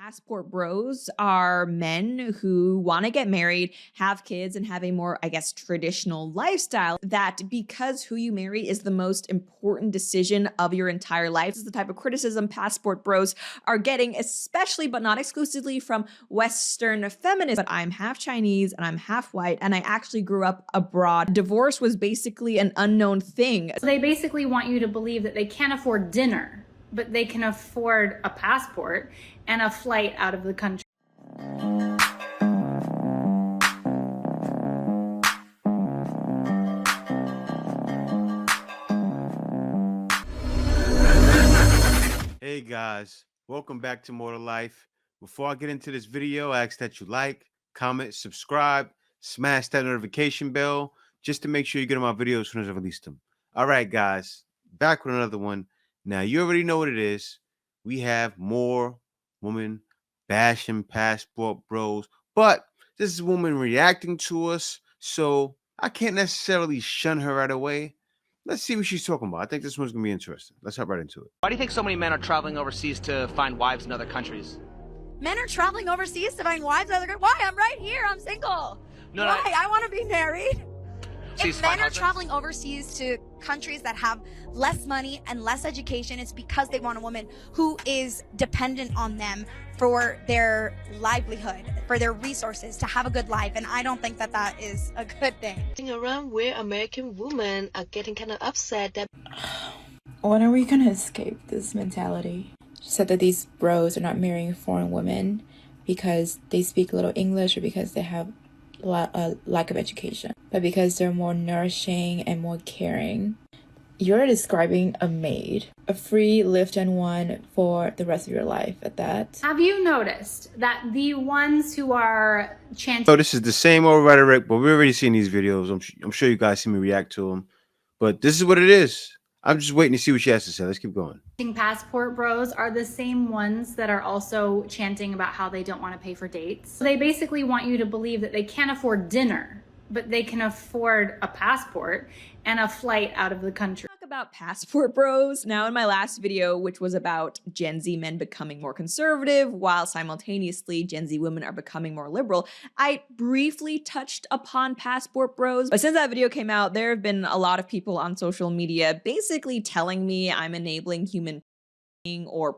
Passport bros are men who want to get married, have kids, and have a more, traditional lifestyle. That because who you marry is the most important decision of your entire life. This is the type of criticism passport bros are getting, especially but not exclusively from Western feminists. But I'm half Chinese and I'm half white, and I actually grew up abroad. Divorce was basically an unknown thing. So they basically want you to believe that they can't afford dinner, but they can afford a passport and a flight out of the country. Hey guys, welcome back to More to Life. Before I get into this video, I ask that you like, comment, subscribe, smash that notification bell just to make sure you get my videos as soon as I release them. All right, guys, back with another one. Now, you already know what it is. We have more women bashing passport bros, but this is a woman reacting to us, so I can't necessarily shun her right away. Let's see what she's talking about. I think this one's going to be interesting. Let's hop right into it. Why do you think so many men are traveling overseas to find wives in other countries? Men are traveling overseas to find wives in other countries? Why? I'm right here. I'm single. No, Why? I want to be married. If Men are traveling overseas to countries that have less money and less education, it's because they want a woman who is dependent on them for their livelihood, for their resources, to have a good life. And I don't think that that is a good thing. Around where American women are getting kind of upset that when are we going to escape this mentality? She said that these bros are not marrying foreign women because they speak a little English or because they have a lack of education, but because they're more nourishing and more caring. You're describing a maid, a free lift and one for the rest of your life at that. Have you noticed that the ones who are chanting So this is the same old rhetoric, but we've already seen these videos. I'm sure you guys see me react to them, but this is what it is. I'm just waiting to see what she has to say. Let's keep going. passport bros are the same ones that are also chanting about how they don't want to pay for dates. So they basically want you to believe that they can't afford dinner, but they can afford a passport and a flight out of the country. About passport bros. Now, in my last video, which was about Gen Z men becoming more conservative while simultaneously Gen Z women are becoming more liberal, I briefly touched upon passport bros. But since that video came out, there have been a lot of people on social media basically telling me I'm enabling human or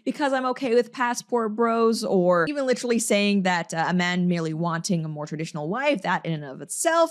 because I'm okay with passport bros, or even literally saying that a man merely wanting a more traditional wife, that in and of itself.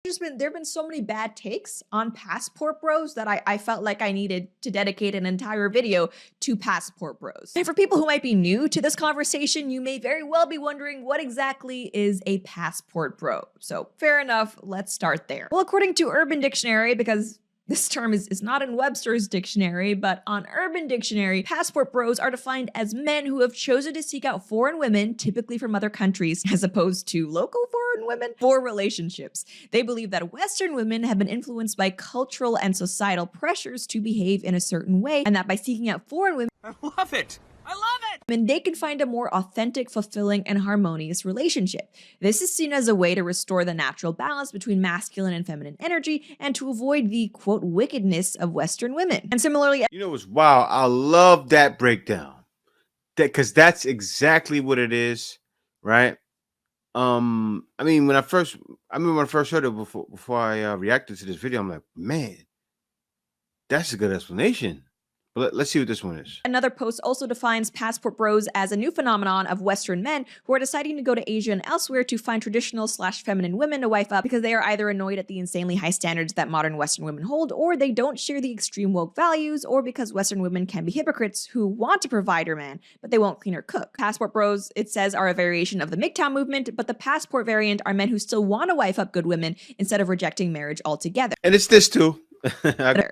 There have been so many bad takes on passport bros that I felt like I needed to dedicate an entire video to passport bros. And for people who might be new to this conversation, you may very well be wondering what exactly is a passport bro. So fair enough, let's start there. Well, according to Urban Dictionary, because this term is not in Webster's dictionary, but on Urban Dictionary, passport bros are defined as men who have chosen to seek out foreign women, typically from other countries, as opposed to local foreign women, for relationships. They believe that Western women have been influenced by cultural and societal pressures to behave in a certain way, and that by seeking out foreign women, I love it! I love it! they can find a more authentic, fulfilling, and harmonious relationship. This is seen as a way to restore the natural balance between masculine and feminine energy and to avoid the, quote, wickedness of Western women. And similarly, You know what's wow? I love that breakdown. Because that's exactly what it is, right? I mean, when I first heard it before I reacted to this video, I'm like, man, that's a good explanation. But let's see what this one is. another post also defines passport bros as a new phenomenon of Western men who are deciding to go to Asia and elsewhere to find traditional/feminine women to wife up because they are either annoyed at the insanely high standards that modern Western women hold, or they don't share the extreme woke values, or because Western women can be hypocrites who want to provide her man, but they won't clean or cook. Passport bros, it says, are a variation of the MGTOW movement, but the passport variant are men who still want to wife up good women instead of rejecting marriage altogether. And it's this too.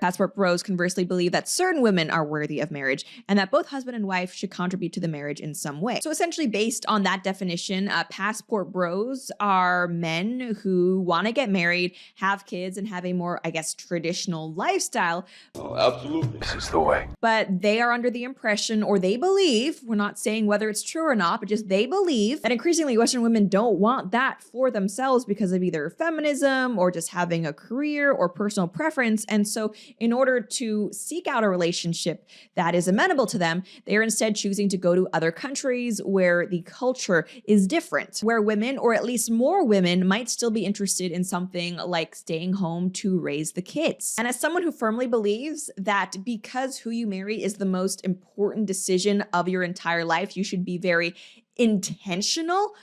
Passport bros conversely believe that certain women are worthy of marriage and that both husband and wife should contribute to the marriage in some way. So essentially, based on that definition, passport bros are men who want to get married, have kids, and have a more, traditional lifestyle. Oh, absolutely. This is the way. But they are under the impression, or they believe, we're not saying whether it's true or not, but just they believe that increasingly Western women don't want that for themselves because of either feminism or just having a career or personal preference. parents. And so in order to seek out a relationship that is amenable to them, they are instead choosing to go to other countries where the culture is different, where women, or at least more women, might still be interested in something like staying home to raise the kids. And as someone who firmly believes that because who you marry is the most important decision of your entire life, you should be very intentional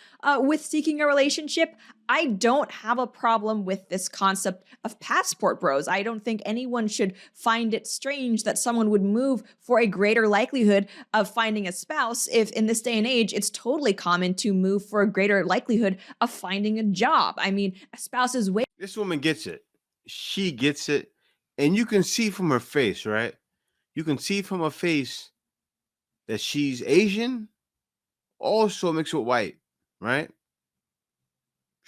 with seeking a relationship, I don't have a problem with this concept of passport bros. I don't think anyone should find it strange that someone would move for a greater likelihood of finding a spouse if in this day and age, it's totally common to move for a greater likelihood of finding a job. I mean, a spouse is way. This woman gets it. She gets it. And you can see from her face, right? You can see from her face that she's Asian, also mixed with white, right?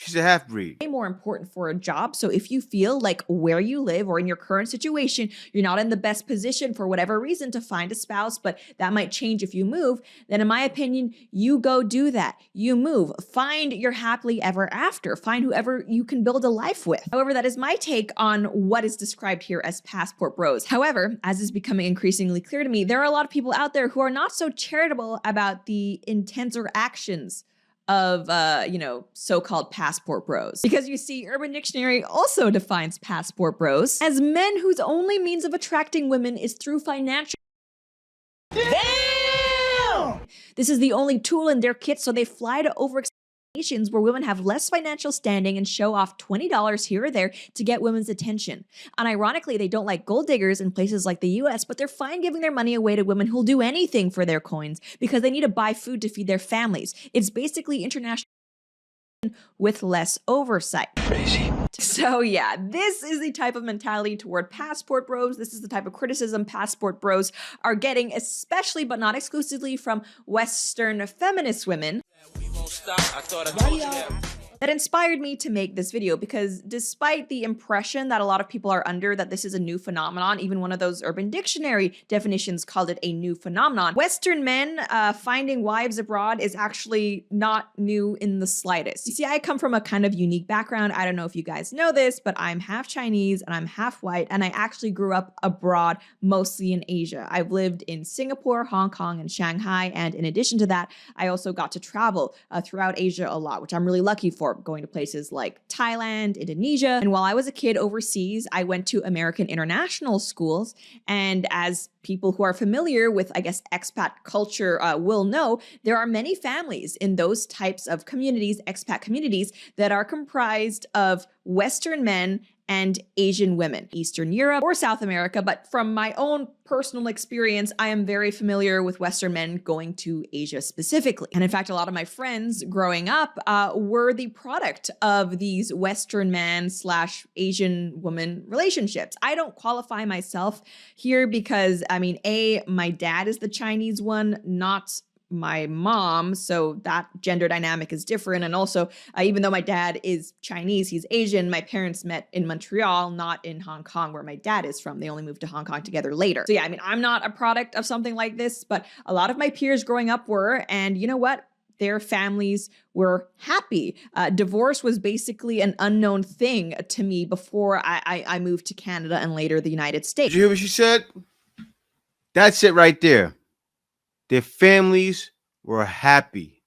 She's a half-breed. More important for a job. So if you feel like where you live or in your current situation, you're not in the best position for whatever reason to find a spouse, but that might change if you move, then in my opinion, you go do that. You move, find your happily ever after, find whoever you can build a life with. However, that is my take on what is described here as passport bros. However, as is becoming increasingly clear to me, there are a lot of people out there who are not so charitable about the intents or actions of, so-called passport bros. Because you see, Urban Dictionary also defines passport bros as men whose only means of attracting women is through financial. Damn! This is the only tool in their kit, so they fly to overextended nations where women have less financial standing and show off $20 here or there to get women's attention. And ironically, they don't like gold diggers in places like the US, but they're fine giving their money away to women who'll do anything for their coins because they need to buy food to feed their families. It's basically international with less oversight. Crazy. So yeah, this is the type of mentality toward passport bros. This is the type of criticism passport bros are getting, especially but not exclusively from Western feminist women. That inspired me to make this video because despite the impression that a lot of people are under that this is a new phenomenon, even one of those Urban Dictionary definitions called it a new phenomenon, Western men finding wives abroad is actually not new in the slightest. You see, I come from a kind of unique background. I don't know if you guys know this, but I'm half Chinese and I'm half white, and I actually grew up abroad, mostly in Asia. I've lived in Singapore, Hong Kong, and Shanghai, and in addition to that, I also got to travel throughout Asia a lot, which I'm really lucky for, going to places like Thailand, Indonesia. And while I was a kid overseas, I went to American international schools. And as people who are familiar with, I guess, expat culture will know, there are many families in those types of communities, expat communities, that are comprised of Western men and Asian women, Eastern Europe or South America. But from my own personal experience, I am very familiar with Western men going to Asia specifically. And in fact, a lot of my friends growing up were the product of these Western man / Asian woman relationships. I don't qualify myself here because, I mean, my dad is the Chinese one, not my mom, so that gender dynamic is different. And also, even though my dad is Chinese, he's Asian, my parents met in Montreal, not in Hong Kong, where my dad is from. They only moved to Hong Kong together later. So yeah, I mean, I'm not a product of something like this, but a lot of my peers growing up were, and you know what? Their families were happy. Divorce was basically an unknown thing to me before I moved to Canada and later the United States. Did you hear what she said? That's it right there. Their families were happy.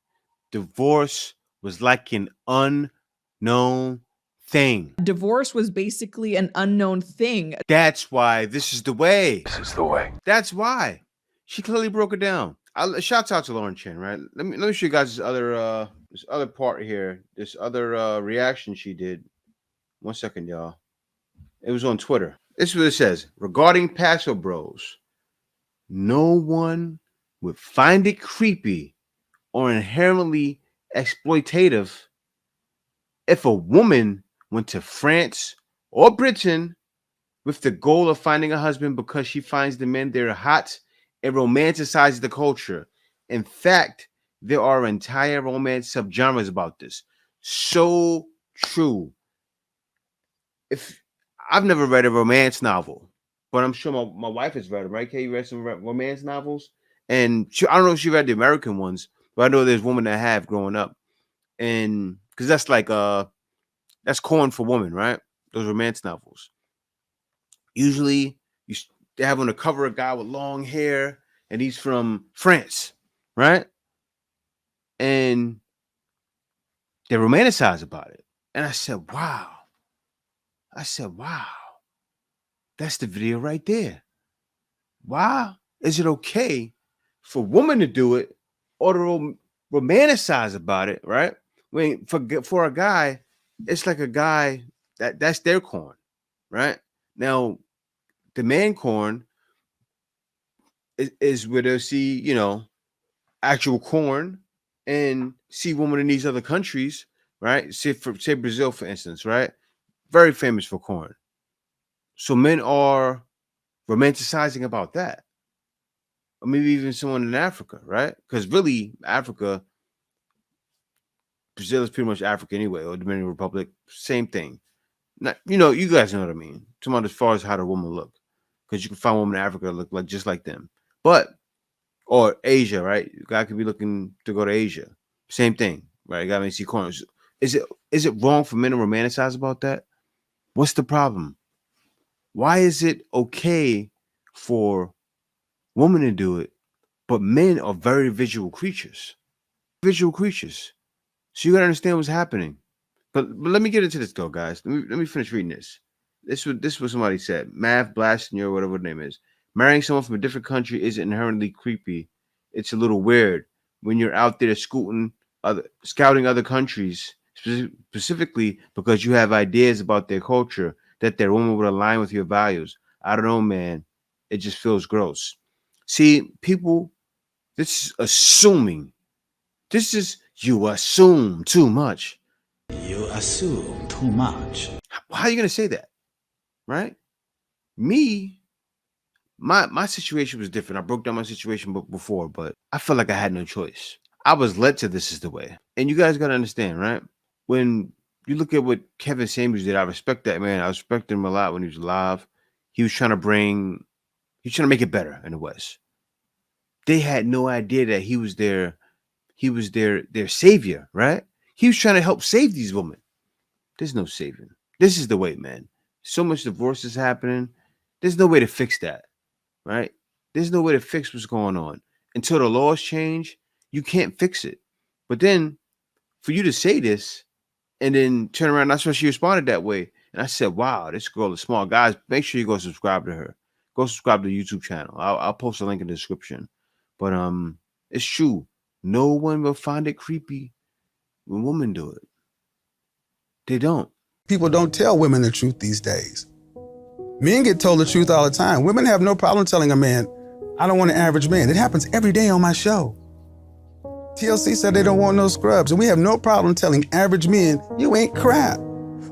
Divorce was like an unknown thing. Divorce was basically an unknown thing. That's why this is the way. This is the way. That's why. She clearly broke it down. Shouts out to Lauren Chen, right? Let me show you guys this other part here. This other reaction she did. 1 second, y'all. It was on Twitter. This is what it says. Regarding Paso Bros, no one would find it creepy or inherently exploitative if a woman went to France or Britain with the goal of finding a husband because she finds the men there hot and romanticizes the culture. In fact, there are entire romance subgenres about this. So true. If I've never read a romance novel, but I'm sure my wife has read them, right? Kay, you read some romance novels? And I don't know if she read the American ones, but I know there's women that have growing up. And because that's like that's corn for women, right? Those romance novels. Usually, they have on the cover a guy with long hair, and he's from France, right? And they romanticize about it. And I said, wow. I said, wow, that's the video right there. Why is it okay for women to do it or to romanticize about it, right? When for a guy, it's like a guy that's their corn, right? Now, the man corn is where they'll see, actual corn and see women in these other countries, right? Say Brazil, for instance, right? Very famous for corn. So men are romanticizing about that. Or maybe even someone in Africa, right? Because really, Brazil is pretty much Africa anyway, or Dominican Republic, same thing. Not, you guys know what I mean. Talking about as far as how the woman look, because you can find women in Africa that look like just like them, or Asia, right? You guy could be looking to go to Asia, same thing, right? You got to see corners. Is it wrong for men to romanticize about that? What's the problem? Why is it okay for women to do it, but men are very visual creatures? Visual creatures. So you gotta understand what's happening. But let me get into this though, guys. Let me finish reading this. This was somebody said. Math Blasting or whatever the name is. Marrying someone from a different country isn't inherently creepy. It's a little weird when you're out there scouting other countries, specifically because you have ideas about their culture that their woman would align with your values. I don't know, man. It just feels gross. See, people, this is assuming. This is you assume too much. You assume too much. How are you gonna say that? Right? Me, my situation was different. I broke down my situation before, but I felt like I had no choice. I was led to this is the way. And you guys gotta understand, right? When you look at what Kevin Samuels did, I respect that man. I respect him a lot when he was alive. He was trying to make it better in the West. They had no idea that he was their savior, right? He was trying to help save these women. There's no saving. This is the way, man. So much divorce is happening. There's no way to fix that, right? There's no way to fix what's going on. Until the laws change, you can't fix it. But then for you to say this and then turn around, that's why she responded that way. And I said, wow, this girl is smart. Guys, make sure you go subscribe to her. Go subscribe to the YouTube channel. I'll post a link in the description. But it's true. No one will find it creepy when women do it. They don't. People don't tell women the truth these days. Men get told the truth all the time. Women have no problem telling a man, I don't want an average man. It happens every day on my show. TLC said they don't want no scrubs, and we have no problem telling average men, you ain't crap.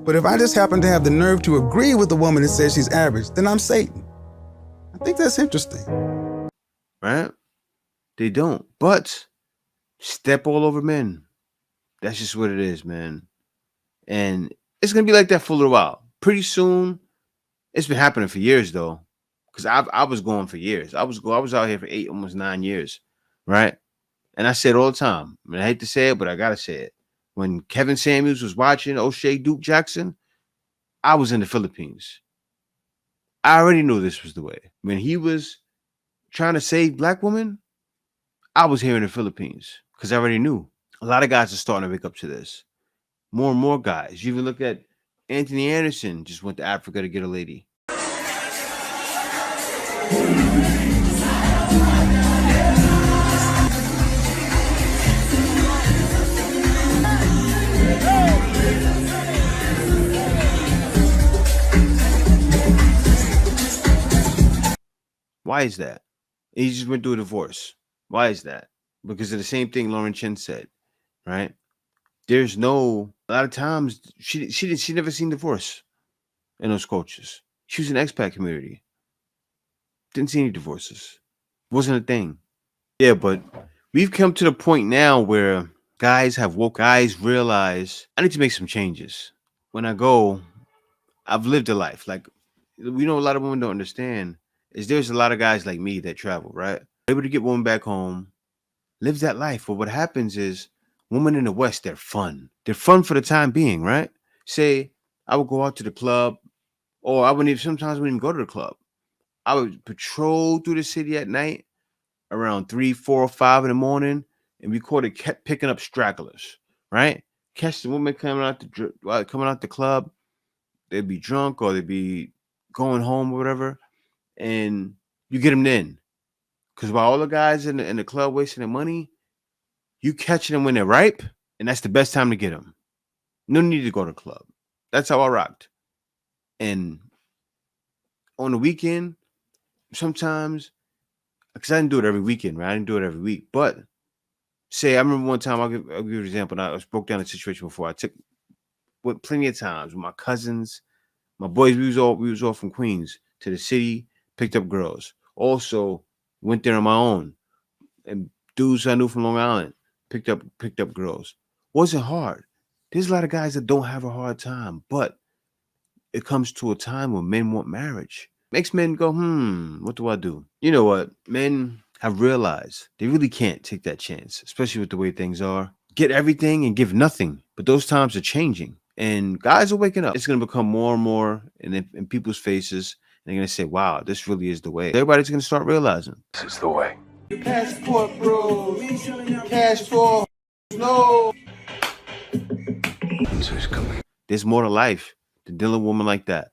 But if I just happen to have the nerve to agree with a woman that says she's average, then I'm Satan. I think that's interesting. Right? They don't. But step all over men. That's just what it is, man. And it's gonna be like that for a little while. Pretty soon, it's been happening for years though. Because I was going for years. I was out here for 8, almost 9 years, right? And I said all the time, I mean, I hate to say it, but I gotta say it. When Kevin Samuels was watching O'Shea Duke Jackson, I was in the Philippines. I already knew this was the way. When he was trying to save black women, I was here in the Philippines because I already knew. A lot of guys are starting to wake up to this. More and more guys. You even look at Anthony Anderson just went to Africa to get a lady. Why is that? He just went through a divorce. Why is that? Because of the same thing Lauren Chen said, right? There's a lot of times she never seen divorce in those cultures. She was in expat community. Didn't see any divorces. Wasn't a thing. Yeah, but we've come to the point now where guys realize I need to make some changes. When I go, I've lived a life. Like, we know a lot of women don't understand is there's a lot of guys like me that travel, right? Able to get women back home, live that life. But what happens is women in the West, they're fun. They're fun for the time being, right? Say I would go out to the club Or I wouldn't even, sometimes I wouldn't even go to the club. I would patrol through the city at night around 3, 4, or 5 in the morning, and we kept picking up stragglers, right? Catch the women coming out the club. They'd be drunk or they'd be going home or whatever, and you get them then. Because while all the guys in the club wasting their money, you catching them when they're ripe, and that's the best time to get them. No need to go to the club. That's how I rocked. And on the weekend, sometimes, because I didn't do it every weekend, right? I didn't do it every week. But say, I remember one time, I'll give you an example. I broke down a situation before. Went plenty of times with my cousins, my boys. We was all from Queens to the city, picked up girls. Also went there on my own, and dudes I knew from Long Island picked up girls. Wasn't hard. There's a lot of guys that don't have a hard time, but it comes to a time when men want marriage. Makes men go, what do I do? You know what? Men have realized they really can't take that chance, especially with the way things are. Get everything and give nothing. But those times are changing. And guys are waking up. It's going to become more and more in people's faces. And they're going to say, wow, this really is the way. Everybody's going to start realizing. This is the way. Passport, bro. Passport. No. There's more to life than dealing with a woman like that.